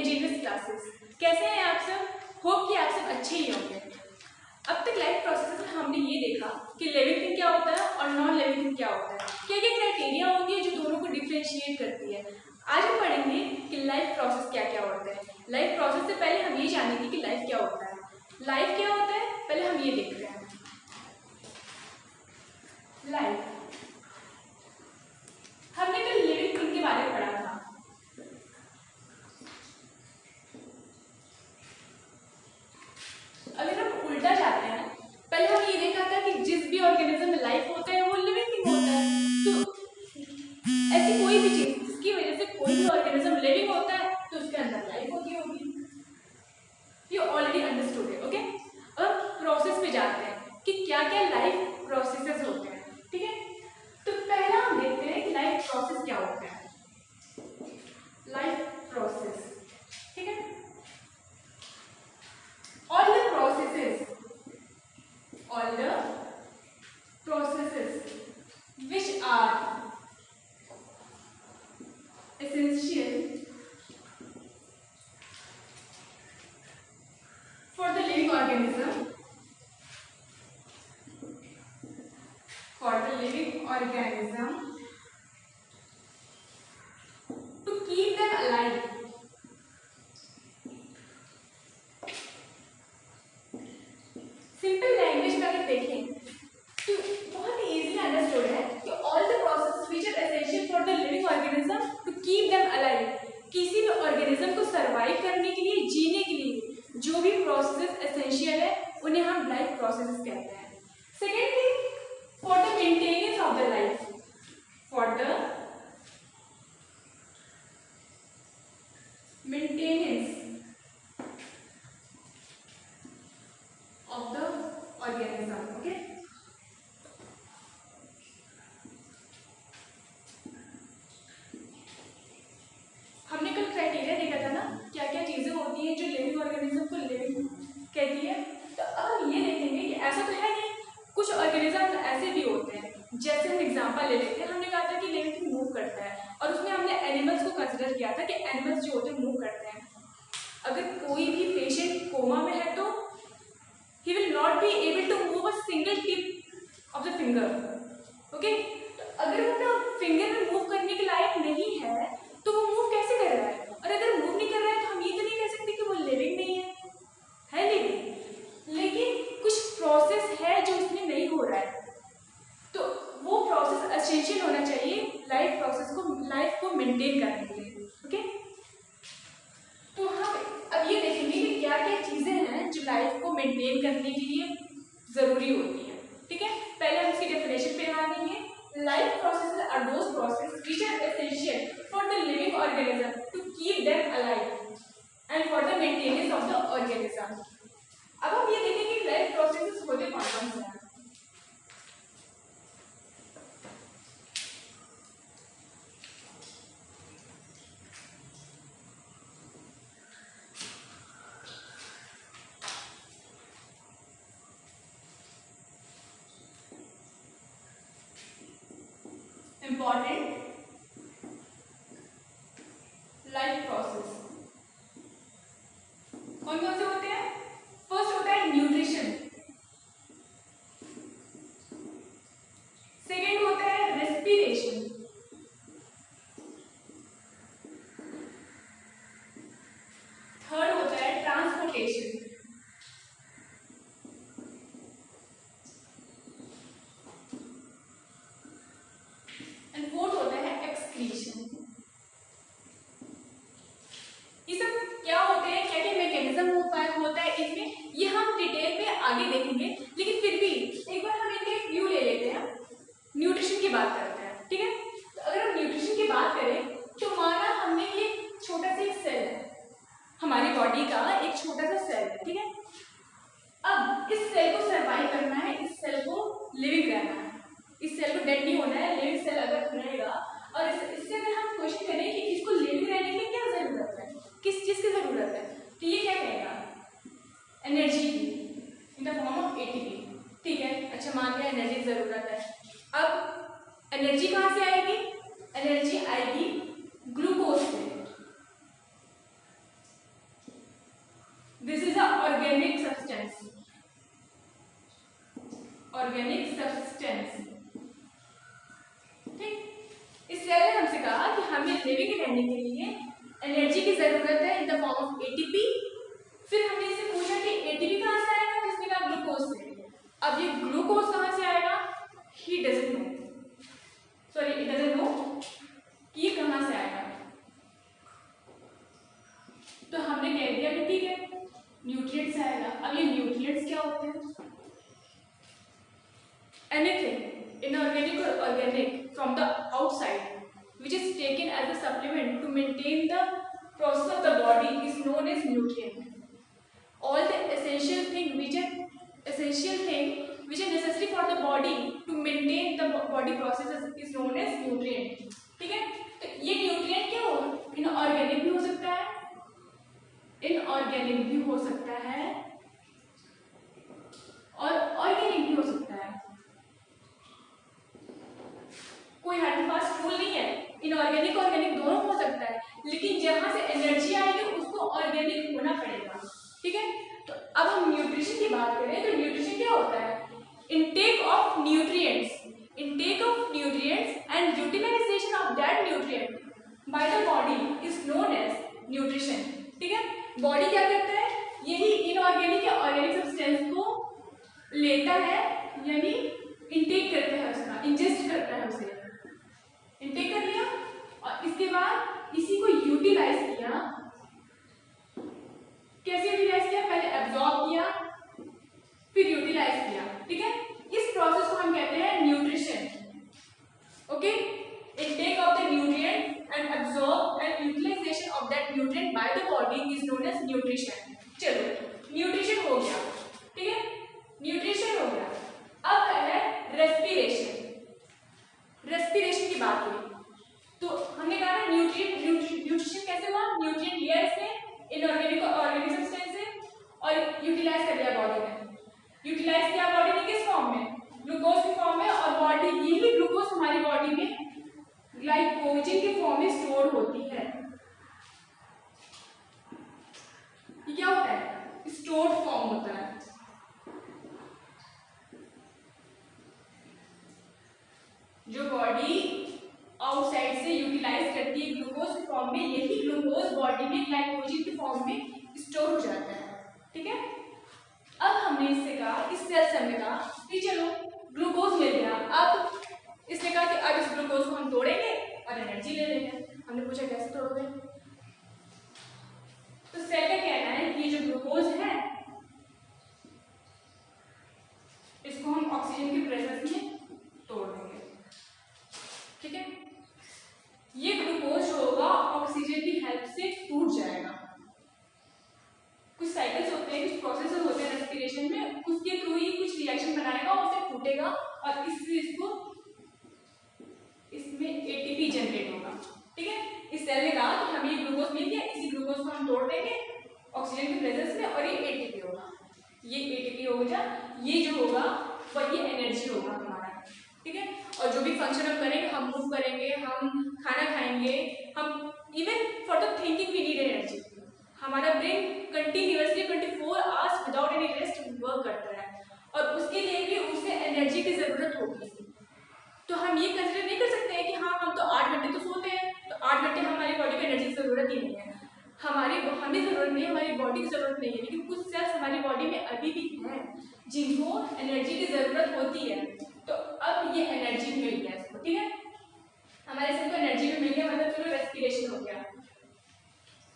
Engineers classes. कैसे हैं आप सब? होप कि आप सब अच्छे ही होंगे। अब तक लाइफ प्रोसेस में हमने ये देखा कि लिविंग थिंग क्या होता है और नॉन लिविंग थिंग क्या होता है, क्या क्या क्राइटेरिया होती है जो दोनों को डिफ्रेंशिएट करती है। आज हम पढ़ेंगे कि लाइफ प्रोसेस क्या क्या होता है। लाइफ प्रोसेस से पहले हम ये जानेंगे कि लाइफ क्या होता है। लाइफ क्या होता है पहले हम ये देखते हैं। लाइफ हमने कल लिविंग थिंग के बारे में पढ़ा था। अगर हम उल्टा जाते हैं, पहले हम ये देखा था कि जिस भी ऑर्गेनिज्म में लाइफ होता है वो लिविंग थिंग होता है। तो ऐसी कोई भी चीज जिसकी वजह से कोई भी ऑर्गेनिज्म लिविंग होता है तो उसके अंदर लाइफ होती होगी। यू ऑलरेडी अंडरस्टूड है, ओके। अब प्रोसेस पे जाते हैं कि क्या क्या लाइफ प्रोसेसेस होते हैं, ठीक है। तो पहला हम देखते हैं कि लाइफ प्रोसेस क्या होता है। लाइफ प्रोसेस, ठीक है। All the processes which are essential for the living organism, to keep them alive. Simple language में अगर देखें तो बहुत ही इजीली अंडरस्टूड है कि all the processes which are essential for the living organism to keep them alive. किसी भी organism को सर्वाइव करने के लिए, जीने के लिए जो भी प्रोसेसेस एसेंशियल है उन्हें हम लाइफ प्रोसेसेस कहते हैं। Second thing, for the maintenance of the life, for the maintenance of the organism, okay। हमने कल क्राइटेरिया देखा था ना, क्या क्या चीजें होती हैं जो लिविंग ऑर्गेनिज्म को लिविंग कहती है। तो अब हम ये देखेंगे कि ऐसा तो है नहीं, कुछ ऑर्गेनिज्म ऐसे भी होते हैं। जैसे हम एग्जांपल ले लेते हैं, हमने कहा था कि लिविंग थिंग मूव करता है और उसमें हमने एनिमल्स को कंसिडर किया था कि एनिमल्स जो होते हैं मूव करते हैं। अगर कोई भी पेशेंट कोमा में है तो he will not be able to move a single tip of the finger, okay। तो अगर वो अपना फिंगर में मूव करने के लायक नहीं है तो वो मूव कैसे कर रहा है? और अगर मूव नहीं कर रहा है तो हम ये तो नहीं कह सकते कि वो लिविंग नहीं है लिविंग। लेकिन कुछ प्रोसेस है जो उसमें नहीं हो रहा है, तो वो प्रोसेस एसेंशियल होना चाहिए लाइफ प्रोसेस को, लाइफ को मेंटेन करने के लिए, ओके। तो हम अब ये देखेंगे कि क्या क्या चीजें हैं जो लाइफ को मेंटेन करने के लिए जरूरी होती हैं, ठीक है। पहले हम इसकी डेफिनेशन पे ध्यान देंगे। Life processes are those process which are essential for the living organism to keep them alive and for the maintenance of the organism. अब हम ये देखेंगे कि लाइफ प्रोसेसेस होते कौन कौन से हैं। इंपॉर्टेंट लाइफ प्रोसेस कौन कौन से होते हैं? फर्स्ट होता है न्यूट्रिशन, सेकेंड होता है रेस्पिरेशन, थर्ड होता है ट्रांसपोर्टेशन, एंड फोर्थ होता है एक्सक्रीशन। ये सब क्या होते हैं, क्या क्या मैकेनिज्म होता है इनमें, ये हम डिटेल में आगे देखेंगे। लेकिन फिर भी एक बार हम इनके एक व्यू ले लेते हैं, न्यूट्रिशन की बात करते हैं, ठीक है। तो अगर हम न्यूट्रिशन की बात करें तो माना हमने ये छोटा सा एक सेल है, हमारी बॉडी का एक छोटा सा सेल है, ठीक है। अब इस सेल को सर्वाइव करना है, इस सेल को लिविंग रहना है, इस सेल को डेड नहीं होना है। लिविंग सेल अगर रहेगा और इससे अगर हम क्वेश्चन करें कि इसको लिविंग रहने की क्या जरूरत है, किस चीज की जरूरत है, तो ये क्या कहेगा? Energy in the form of ATP, ठीक है। अच्छा, मान लिया एनर्जी की जरूरत है। अब एनर्जी कहाँ से आएगी? एनर्जी आएगी ग्लूकोज से, एनर्जी की जरूरत है in the form of ATP. फिर हमने इससे पूछा कि एटीपी कहाँ से आएगा, जिसने कहा ग्लूकोज से। अब ये ग्लूकोज कहाँ से आएगा, he doesn't know, sorry it doesn't know कि ये कहाँ से आएगा। तो हमने कह दिया कि ठीक है न्यूट्रिएंट्स आएगा। अब ये न्यूट्रिएंट्स क्या होते हैं, एनीथिंग इनऑर्गेनिक और organic from the outside which is taken as a supplement to maintain the process of the body is known as nutrient. All the essential thing which are necessary for the body to maintain the body processes is known as nutrient. ठीक है, तो ये nutrient क्या हो, inorganic भी हो सकता है, इनऑर्गेनिक भी हो सकता है और ऑर्गेनिक भी हो सकता है। कोई हार्ड एंड फास्ट रूल नहीं है, इनऑर्गेनिक ऑर्गेनिक दोनों हो सकता है, लेकिन जहां से एनर्जी आएगी उसको ऑर्गेनिक होना पड़ेगा। ठीक है, तो अब हम न्यूट्रिशन की बात करें तो न्यूट्रिशन क्या होता है, intake of nutrients and utilization of that nutrient by the body is known as nutrition. ठीक है, बॉडी क्या करता है, यही इनऑर्गेनिक या ऑर्गेनिक सब्सटेंस को लेता है, यानी इनटेक करता है, उसका इंजेस्ट करता है, उसे इनटेक कर लिया और इसके बाद इसी को यूटिलाइज किया। कैसे यूटिलाइज किया, पहले एब्जॉर्ब किया फिर यूटिलाइज किया। ठीक है, इस प्रोसेस को हम कहते हैं nutrition. Okay, intake of the nutrient and absorb and utilization of that nutrient by the body is known as nutrition. चलो न्यूट्रिशन हो गया, ठीक है, न्यूट्रिशन हो गया। अब है रेस्पिरेशन। रेस्पिरेशन की बात करें तो हमने कहा ना न्यूट्रिशन कैसे हुआ, न्यूट्रिएंट लिया इसने इनऑर्गेनिक और ऑर्गेनिक सब्सटेंस से और यूटिलाइज कर लिया बॉडी में। यूटिलाइज किया बॉडी में किस फॉर्म में, ग्लूकोज की फॉर्म में, और बॉडी यही ग्लूकोज हमारी बॉडी में ग्लाइकोजन के फॉर्म में स्टोर होती है। ये क्या होता है, स्टोर्ड फॉर्म होता है। जो बॉडी आउटसाइड से यूटिलाइज करती है ग्लूकोज के फॉर्म में, यही ग्लूकोज बॉडी में ग्लाइकोजन के फॉर्म में स्टोर हो जाता है। ठीक है, अब हमने इससे कहा, इस सेल से हमने कहा कि चलो ग्लूकोज मिल गया, अब इसने कहा कि अब इस ग्लूकोज को हम तोड़ेंगे और एनर्जी ले लेंगे। हमने पूछा कैसे तोड़ोगे, तो सेल का कहना है कि जो ग्लूकोज है इसको हम ऑक्सीजन की प्रेजेंस में तोड़ देंगे। ठीक है, ये ग्लूकोज जो होगा ऑक्सीजन की हेल्प से टूट जाएगा। कुछ साइकिल्स होते हैं, कुछ प्रोसेसेस होते हैं रेस्पिरेशन में, उसके थ्रू ही कुछ रिएक्शन बनाएगा और फिर टूटेगा और इससे इसमें एटीपी जनरेट होगा। ठीक है, इस सेल ने कहा कि हमें ये ग्लूकोज मिल गया, इसी ग्लूकोज को हम तोड़ देंगे ऑक्सीजन की प्रेजेंस में और ये एटीपी होगा। ये एटीपी होगा, ये जो होगा वही एनर्जी होगा हमारा। ठीक है, और जो भी फंक्शन हम करेंगे, हम मूव करेंगे, हम खाना खाएंगे, हम even for the thinking we need energy. हमारा brain continuously 24 hours without any rest work करता है और उसके लिए भी उसे एनर्जी की ज़रूरत होगी। तो हम ये कंसिडर नहीं कर सकते हैं कि हाँ हम तो 8 घंटे तो सोते हैं, तो 8 घंटे हमारी बॉडी को एनर्जी की ज़रूरत ही नहीं है। हमें ज़रूरत नहीं है, हमारी बॉडी की ज़रूरत नहीं है, लेकिन कुछ सेल्स हमारी बॉडी में अभी भी हैं जिनको एनर्जी की ज़रूरत होती है। तो अब ये एनर्जी मिल गया इसको। ठीक है, हमारे सेल को एनर्जी भी मिल गया, मतलब चलो रेस्पिरेशन हो गया।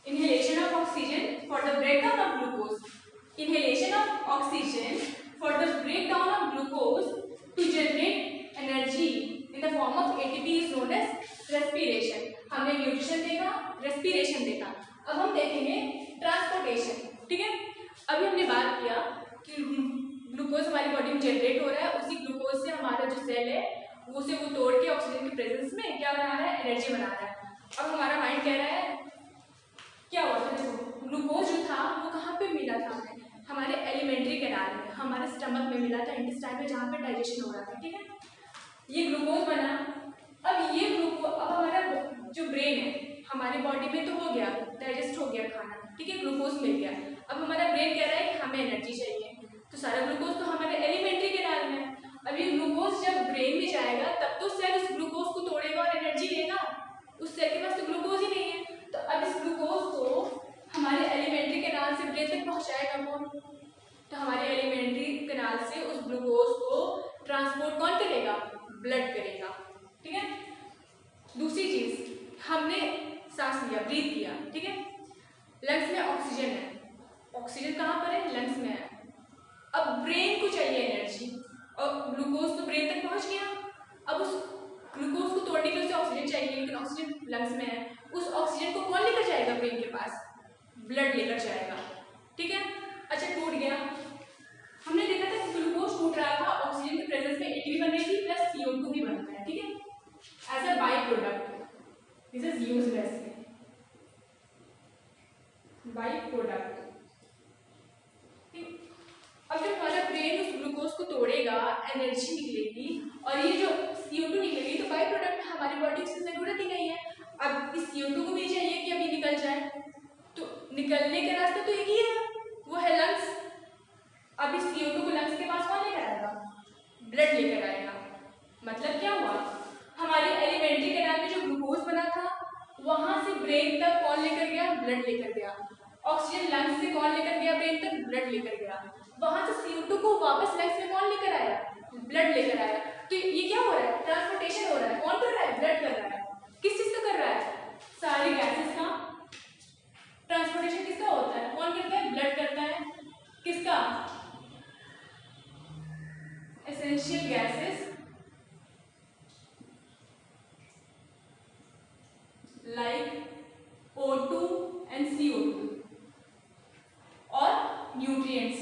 Inhalation of oxygen for the breakdown of glucose. Inhalation of oxygen for the breakdown of glucose to generate energy in the form of ATP is known as respiration. हमने nutrition देखा, respiration देखा, अब हम देखेंगे transportation. ठीक है, अभी हमने बात किया कि ग्लूकोज हमारी बॉडी में जनरेट हो रहा है, उसी ग्लूकोज से हमारा जो सेल है उसे वो तोड़ के ऑक्सीजन की प्रेजेंस में क्या बना रहा है, एनर्जी बना रहा है। अब हमारा माइंड कह रहा है क्या हुआ था, देखो ग्लूकोज जो था वो कहाँ पे मिला था हमें, हमारे एलिमेंट्री कैनाल में, हमारे स्टमक में मिला था, इंटेस्टाइन में, जहाँ पे डाइजेशन हो रहा था। ठीक है, ये ग्लूकोज बना। अब ये ग्लूकोज, अब हमारा जो ब्रेन है हमारी बॉडी में तो हो गया, डाइजेस्ट हो गया खाना। ठीक है, ग्लूकोज मिल गया। अब हमारा ब्रेन कह रहा है कि हमें एनर्जी चाहिए, तो सारा ग्लूकोज तो हमारे एलिमेंट्री कैनाल में। अब ये ग्लूकोज जब ब्रेन में जाएगा तब तो सेल उस ग्लूकोज को तोड़ेगा और एनर्जी लेगा, उस सेल के पास तो ग्लूकोज ही नहीं है। तो अब इस ग्लूकोज ब्लड करेगा, ठीक है। दूसरी चीज, हमने सांस लिया, ब्रीथ किया, ठीक है, लंग्स में ऑक्सीजन है, ऑक्सीजन कहाँ पर है, लंग्स में है। अब ब्रेन को चाहिए एनर्जी और ग्लूकोज तो ब्रेन तक पहुंच गया, अब उस ग्लूकोज को तोड़ने के लिए उसे ऑक्सीजन चाहिए, लेकिन ऑक्सीजन लंग्स में है, उस ऑक्सीजन को कौन लेकर जाएगा ब्रेन के पास, ब्लड लेकर जाएगा, ठीक है। अच्छा, टूट गया, हमने देखा था ग्लूकोज टूट रहा था, ऑक्सीजन के प्रेजेंस में ATP बन रही थी प्लस CO2 भी बनता है, ठीक है, as a by product, this is used as by product. अब जब हमारा ब्रेन उस ग्लूकोज को तोड़ेगा, एनर्जी निकलेगी और ये जो CO2 निकलेगी, तो बाई प्रोडक्ट हमारी बॉडी की जरूरत ही नहीं है। अब इस CO2 को भी चाहिए कि अभी निकल जाए, तो निकलने का रास्ता तो एक ही है, वो है लंग्स। अब इस CO2 को लंग्स के पास कौन लेकर आएगा, ब्लड लेकर आएगा। मतलब क्या हुआ, हमारे एलिमेंट्री कैनाल में जो ग्लूकोज बना था वहां से ब्रेन तक कौन लेकर गया, ब्लड लेकर गया। ऑक्सीजन लंग्स से कौन लेकर गया, ब्रेन तक, ब्लड लेकर गया। वहां से CO2 को वापस लंग्स में कौन लेकर आया, ब्लड लेकर आया। तो ये क्या हो रहा है, ट्रांसपोर्टेशन हो रहा है, कौन कर रहा है, ब्लड कर रहा है। किस चीज का कर रहा है, सारी गैसेस का ट्रांसपोर्टेशन किसका होता है, कौन करता है, ब्लड करता है। किसका, essential gases like O2 and CO2 और न्यूट्रिएंट्स,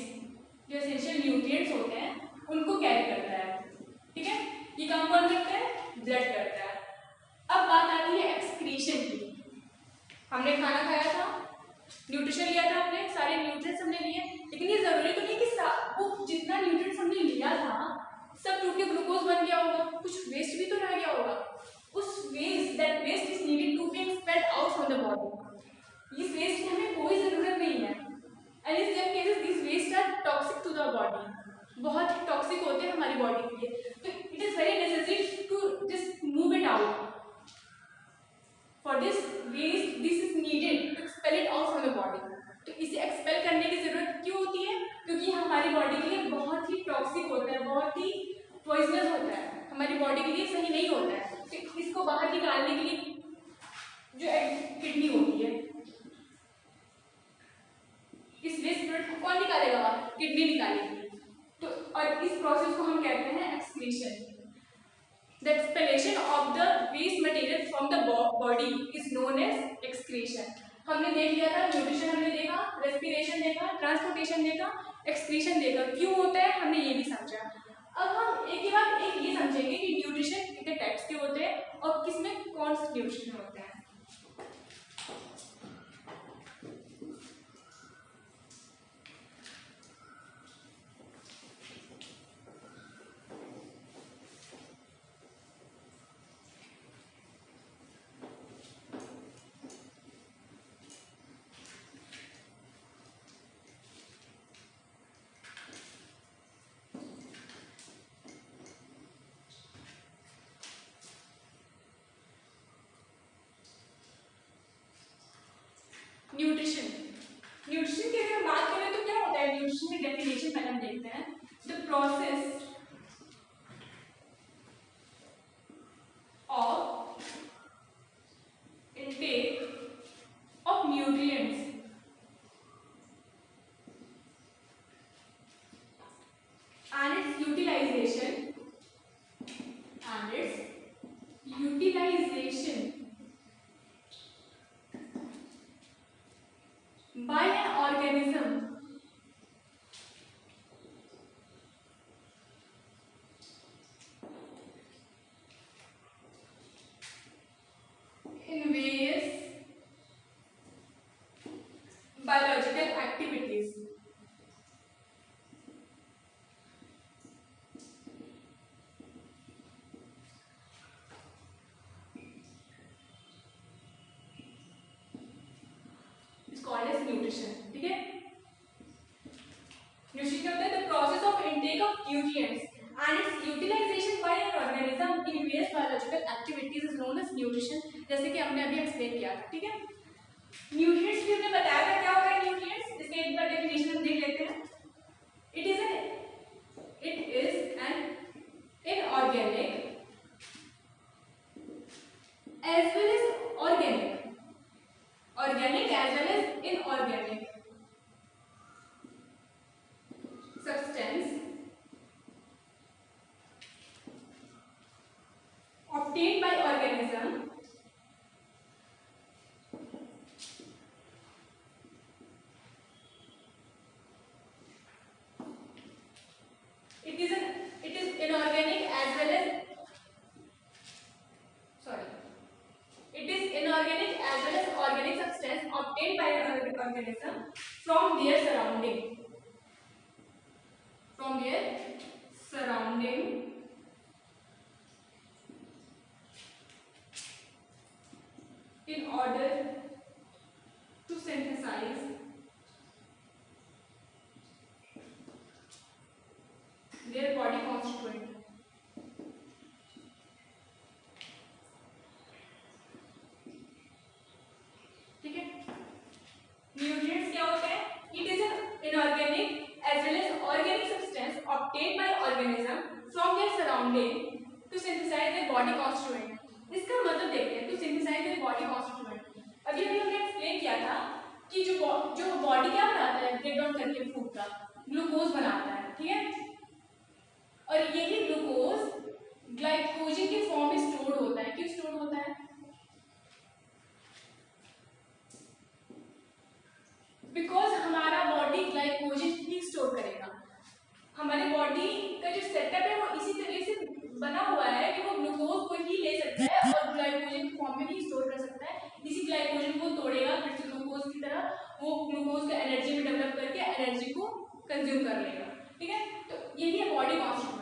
जो एसेंशियल न्यूट्रिएंट्स होते हैं उनको कैरी करता है, ठीक है। ये काम कौन करता है, ब्लड करता है। अब बात आती है एक्सक्रीशन की। हमने खाना खाया था, न्यूट्रिशन लिया था हमने, सारे न्यूट्रिएंट्स हमने लिए, लेकिन ये जरूरी तो नहीं कि वो जितना न्यूट्रिएंट्स हमने लिया था सब टूट के ग्लूकोज बन गया होगा, कुछ वेस्ट भी तो रह गया होगा। उस waste, that waste is needed to be expelled out from the body. इस वेस्ट की हमें कोई जरूरत नहीं है, and in some cases this waste are toxic to the body, बहुत ही टॉक्सिक होते हैं हमारी बॉडी के लिए। तो it is very necessary to just move it out. For this waste, this is needed to expel it out from the body. तो इसे एक्सपेल करने की जरूरत क्यों होती है, क्योंकि हमारी बॉडी के लिए बहुत ही टॉक्सिक होता है, बहुत ही पॉइजनस होता है, हमारी बॉडी के लिए सही नहीं होता है। तो इसको बाहर निकालने के लिए जो किडनी होती है, इस वेस्ट प्रोडक्ट को कौन निकालेगा, किडनी निकालेगी। तो और इस प्रोसेस को हम कहते हैं excretion. The expulsion of the waste material from the body is known as excretion. हमने देख लिया था, न्यूट्रिशन हमने देखा, रेस्पिरेशन देखा, ट्रांसपोर्टेशन देखा, एक्सक्रीशन देखा, क्यों होता है हमने ये भी समझा। अब हम एक के बाद एक ये समझेंगे कि न्यूट्रिशन कितने टाइप्स के होते हैं और किसमें कौन से न्यूट्रिशन होते हैं। न्यूट्रिशन, न्यूट्रिशन की अगर बात करें तो क्या होता है, न्यूट्रिशन की डेफिनेशन पहले हम देखते हैं। The process of intake of nutrients and its utilization by an organism in various biological activities. It's called as nutrition. ठीक है, न्यूट्रिशन क्या होता है, the process of intake of nutrients and its utilization by an organism in various biological activities is known as nutrition. जैसे कि हमने अभी explain किया था, ठीक है। न्यूट्रिएंट्स भी हमने बताया था क्या होता है न्यूट्रिएंट्स, इसका एक बार डेफिनेशन हम देख लेते हैं। It is an inorganic as well as inorganic substance obtained by organism it is inorganic as well as it is inorganic as well as organic substance obtained by an organism from their surrounding in order to synthesize their body constituent. ठीक है, nutrients क्या होते हैं? It is an inorganic as well as organic substance obtained by organism from their surrounding to synthesize their body constituent. इसका मतलब देखते हैं, to synthesize their body constituent. अभी हमने एक्सप्लेन किया था कि जो बॉडी क्या बनाता है ब्रेक डाउन करके फूड का ग्लूकोज बनाता है, ठीक है, और यही ग्लूकोज ग्लाइकोजन के फॉर्म में स्टोर होता है। क्यों स्टोर होता है? बिकॉज हमारा बॉडी ग्लाइकोजन ही स्टोर करेगा। हमारे बॉडी का जो सेटअप है वो इसी तरह से बना हुआ है कि वो ग्लूकोज को ही ले सकता है और ग्लाइकोजन के फॉर्म में ही स्टोर कर सकता है। इसी ग्लाइकोजन को तोड़ेगा, फिर से ग्लूकोज की तरह वो ग्लूकोज का एनर्जी में डेवलप करके एनर्जी को कंज्यूम कर लेगा, ठीक है। तो यही है बॉडी कॉन्स्टिट्यूएंट।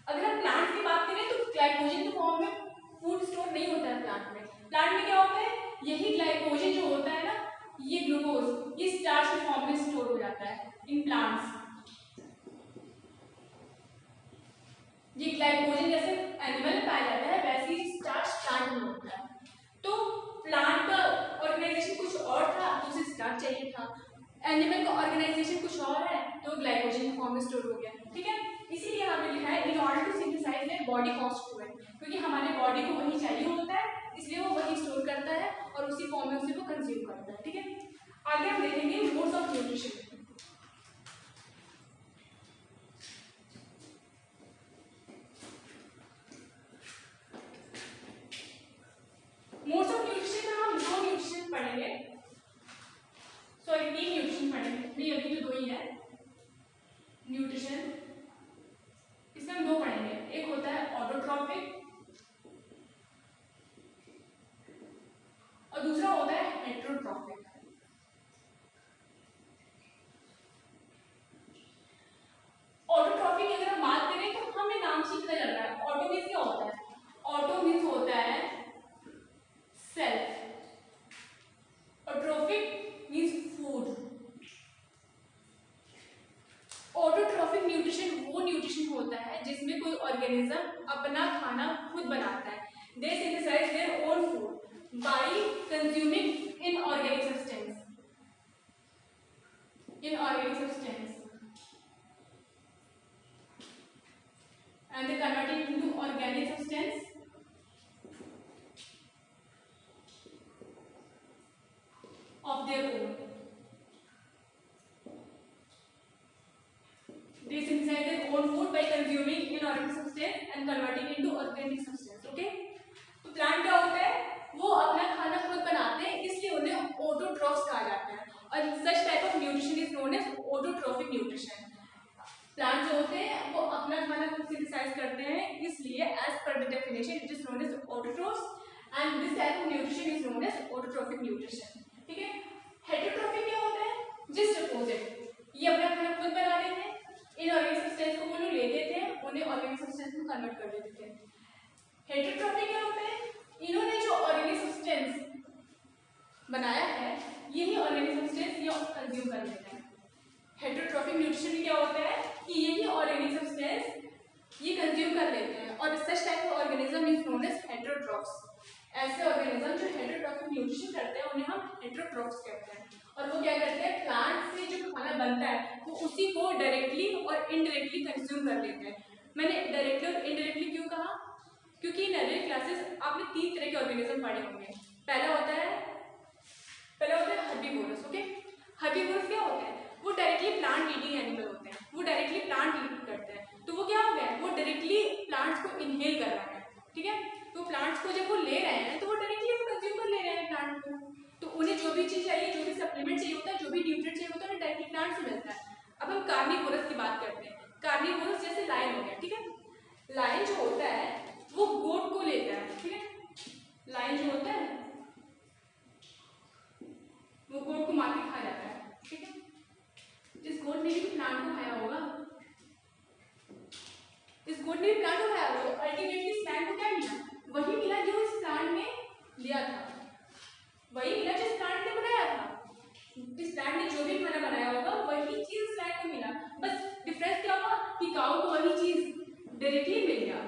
अगर हम प्लांट की बात करें तो ग्लाइकोजन के फॉर्म में फूड स्टोर नहीं होता है प्लांट में। प्लांट में क्या होता है? यही ग्लाइकोजन जो होता है ना, ये ग्लूकोज ये स्टार्च के फॉर्म में स्टोर हो जाता है इन प्लांट्स। ये ग्लाइकोजन जैसे एनिमल में पाया जाता है वैसे ही स्टार्च प्लांट में होता है। तो प्लांट का ऑर्गेनाइजेशन कुछ और था तो उसे स्टार्च चाहिए था, एनिमल का ऑर्गेनाइजेशन कुछ और है तो ग्लाइकोजन के फॉर्म में स्टोर हो गया, ठीक है। इसीलिए हमने लिखा है in order to synthesize their body constituent, क्योंकि हमारे बॉडी को वही चाहिए होता है इसलिए वो वही स्टोर करता है और उसी फॉर्म में उसे वो कंज्यूम करता है, ठीक है। आगे हम देखेंगे modes of nutrition. Modes of nutrition में हम दो न्यूट्रिशन पढ़ेंगे, सॉरी 3 न्यूट्रिशन पढ़ेंगे, नहीं अभी तो 2 ही है न्यूट्रिशन। इसमें हम 2 पढ़ेंगे, एक होता है ऑटोट्रॉपिक और दूसरा होता है हेटेरोट्रॉपिक। ऑटोट्रॉपिक की अगर हम बात करें तो हमें नाम से पता चल रहा है। ऑटो मीन्स क्या होता है? ऑटो मीन्स होता है सेल्फ और trophic means food. Autotrophic nutrition वो न्यूट्रिशन होता है जिसमें कोई ऑर्गेनिज्म अपना खाना खुद बनाता है। They synthesise their own food by consuming inorganic substance and they convert it into organic substance of their own. They synthesize their own food by consuming inorganic substance and converting into organic substance. Okay? तो plant क्या होता है? वो अपना खाना खुद बनाते हैं इसलिए उन्हें ऑटोट्रॉफ्स कहा जाता है और such type of nutrition is known as autotrophic nutrition. Plant जो होते हैं वो अपना खाना खुद सिंथेसाइज करते हैं इसलिए as per the definition it is known as autotrophs and this type of nutrition is known as autotrophic nutrition, ठीक है। हेटेरोट्रोफिक क्या होता है? जस्ट अपोजिट, ये अपना खाना खुद बना लेते हैं, इनऑर्गेनिक सब्सटेंस को वो लोग लेते थे उन्हें ऑर्गेनिक सब्सटेंस में कन्वर्ट कर देते थे। हेटेरोट्रोफिक क्या होता है? इन्होंने जो ऑर्गेनिक सब्सटेंस बनाया है यही ऑर्गेनिक सब्सटेंस ये कंज्यूम कर लेते हैं। हेटेरोट्रोफिक न्यूट्रिशन में क्या होता है कि यही ऑर्गेनिक सब्सटेंस ये कंज्यूम कर लेते हैं और such type of organism is known as heterotrophs. ऐसे ऑर्गेनिज्म जो हेटेरोट्रोफिक न्यूट्रिशन करते हैं उन्हें हम हेटेरोट्रॉफ्स कहते हैं और वो क्या करते हैं प्लांट से जो खाना बनता है वो उसी को डायरेक्टली और इनडायरेक्टली कंज्यूम कर लेते हैं। मैंने डायरेक्टली और इनडायरेक्टली क्यों कहा? क्योंकि इन अर्लियर क्लासेस आपने 3 तरह के ऑर्गेनिज्म पढ़े होंगे। पहला होता है हर्बीवोरस। ओके, हर्बीवोरस क्या होते हैं? वो डायरेक्टली प्लांट ईटिंग एनिमल होते हैं, वो डायरेक्टली प्लांट ईट करते हैं। तो वो क्या हो गया, वो डायरेक्टली प्लांट्स को इनहेल कर रहा है, ठीक है। तो प्लांट्स को जब वो ले रहे हैं तो वो डायरेक्टली वो कंज्यूम कर ले रहे हैं प्लांट को। तो उन्हें जो भी चीज़ चाहिए, जो भी सप्लीमेंट चाहिए होता है, जो भी न्यूट्रिएंट चाहिए होता है, उन्हें डायरेक्टली प्लांट से मिलता है। अब हम कार्निवोरस की बात करते हैं। कार्निवोरस जैसे लायन हो गया, ठीक है। लायन जो होता है वो गोट को लेता है, ठीक है। लायन जो होता है वो गोट को मार के खा जाता है, ठीक है। जिस गोट ने भी प्लांट को खाया होगा, इस गोट ने भी प्लांट को खाया होगा, अल्टीमेटली इस प्लांट को क्या मिला? वही मिला जो इस प्लांट ने लिया था, वही मिला जिस प्लांट ने बनाया था। इस प्लांट ने जो भी खाना बनाया होगा वही चीज इस प्लांट को मिला। बस डिफरेंस क्या हुआ कि काऊ को वही चीज डायरेक्टली मिल गया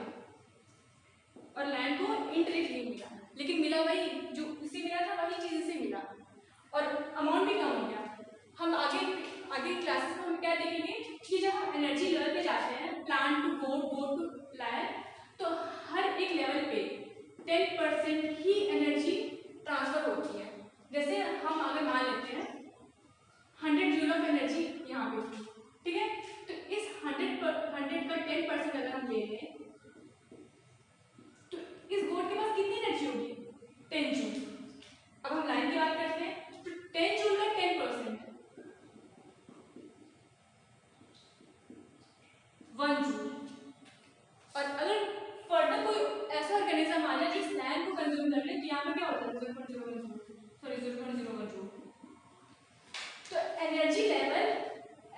और लैंड को इनडायरेक्टली मिला, लेकिन मिला वही जो इसे मिला था, वही चीज इसे मिला और अमाउंट भी कम हो गया। हम आगे क्लासेस में हम क्या देखेंगे कि जब हम एनर्जी लेवल पे जाते हैं, plant to goat, goat to lion, तो हर एक लेवल पे 10% ही एनर्जी ट्रांसफर होती है। जैसे हम अगर मान लेते हैं 100 जूल ऑफ एनर्जी यहाँ पे, ठीक है। तो इस 100 का 10% अगर हम ले लें तो इस गोट के पास कितनी एनर्जी होगी? 10 जूल। अब हम लाइन की बात करते हैं तो 10 जूल का 10% 1 जूल। और अगर फर्दर कोई ऐसा ऑर्गेनिज्म आ जाए जिस लाइन को कंज्यूम कर ले तो यहाँ पे क्या होता है? 0.01 जूल। तो एनर्जी लेवल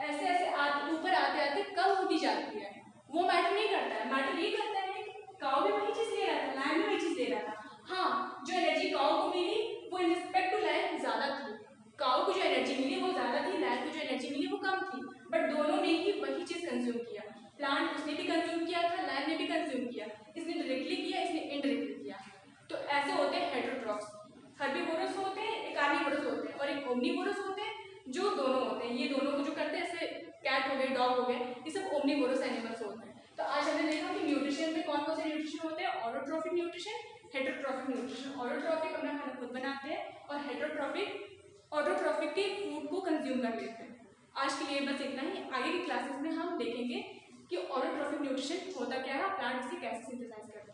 ऐसे ऐसे ऊपर आते आते कम होती जाती है। वो मैटर नहीं करता है, मैटर ये करता है कि काऊ भी वही चीज ले रहा था, लायन भी वही चीज ले रहा था। हाँ, जो एनर्जी काऊ को मिली वो इन रिस्पेक्ट टू लायन ज्यादा थी। काऊ को जो एनर्जी मिली वो ज्यादा थी, लायन को जो एनर्जी मिली वो कम थी, बट दोनों ने ही वही चीज कंज्यूम किया। प्लांट उसने भी कंज्यूम किया था, लायन ने भी कंज्यूम किया। इसने डायरेक्टली किया, इसने इनडायरेक्टली किया। तो ऐसे होते हैं हेटेरोट्रॉफ्स। हर्बीवोरस होते हैं, एक कार्निवोरस होते हैं और एक ओमनीवोरस होते हैं, जो दोनों होते हैं। ये दोनों को जो करते हैं, ऐसे कैट हो गए, डॉग हो गए, ये सब ओमनीवोरस एनिमल्स होते हैं। तो आज हमने देखा कि न्यूट्रिशन में कौन कौन से न्यूट्रिशन होते हैं, autotrophic nutrition, heterotrophic nutrition. Autotrophic अपना खाना खुद बनाते हैं और हेटेरोट्रॉफिक ऑटोट्रॉफिक के फूड को कंज्यूम कर लेते हैं। आज के लिए बस इतना ही। आगे की क्लासेस में हम देखेंगे कि ऑटोट्रॉफिक न्यूट्रिशन होता क्या है, प्लांट इसे कैसे सिंथेसाइज करते हैं।